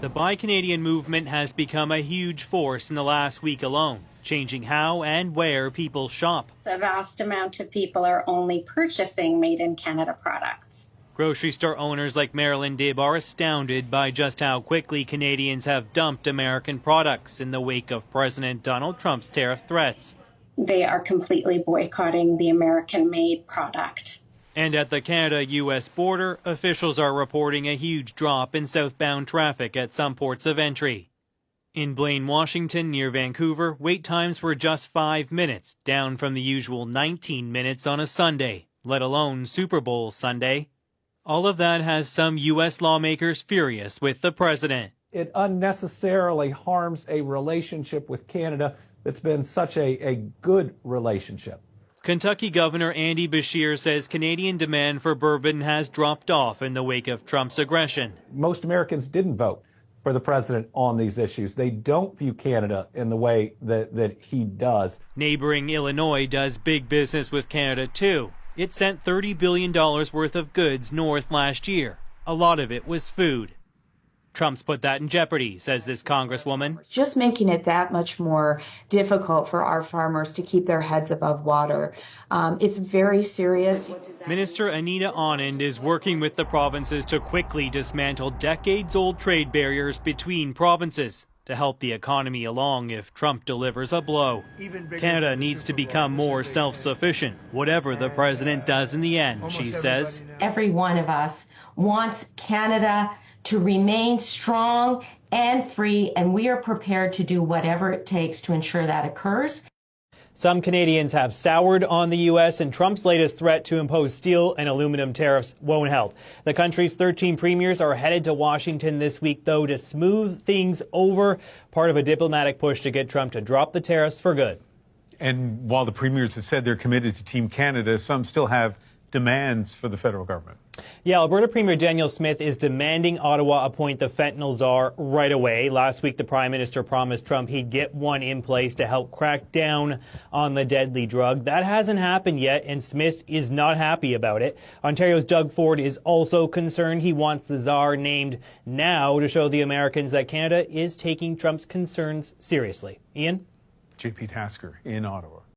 The Buy Canadian movement has become a huge force in the last week alone, changing how and where people shop. A vast amount of people are only purchasing made in Canada products. Grocery store owners like Marilyn Dibb are astounded by just how quickly Canadians have dumped American products in the wake of President Donald Trump's tariff threats. They are completely boycotting the American-made product. And at the Canada-U.S. border, officials are reporting a huge drop in southbound traffic at some ports of entry. In Blaine, Washington, near Vancouver, wait times were just 5 minutes, down from the usual 19 minutes on a Sunday, let alone Super Bowl Sunday. All of that has some U.S. lawmakers furious with the president. It unnecessarily harms a relationship with Canada that's been such a good relationship. Kentucky Governor Andy Beshear says Canadian demand for bourbon has dropped off in the wake of Trump's aggression. Most Americans didn't vote for the president on these issues. They don't view Canada in the way that he does. Neighboring Illinois does big business with Canada, too. It sent $30 billion worth of goods north last year. A lot of it was food. Trump's put that in jeopardy, says this congresswoman. Just making it that much more difficult for our farmers to keep their heads above water. It's very serious. Minister Anita Anand is working with the provinces to quickly dismantle decades-old trade barriers between provinces to help the economy along if Trump delivers a blow. Canada needs to become more self-sufficient, whatever the president does in the end, she says. Every one of us wants Canada to remain strong and free, and we are prepared to do whatever it takes to ensure that occurs. Some Canadians have soured on the U.S., and Trump's latest threat to impose steel and aluminum tariffs won't help. The country's 13 premiers are headed to Washington this week, though, to smooth things over, part of a diplomatic push to get Trump to drop the tariffs for good. And while the premiers have said they're committed to Team Canada, some still have demands for the federal government. Yeah, Alberta Premier Danielle Smith is demanding Ottawa appoint the fentanyl czar right away. Last week, the Prime Minister promised Trump he'd get one in place to help crack down on the deadly drug. That hasn't happened yet, and Smith is not happy about it. Ontario's Doug Ford is also concerned. He wants the czar named now to show the Americans that Canada is taking Trump's concerns seriously. Ian? JP Tasker in Ottawa.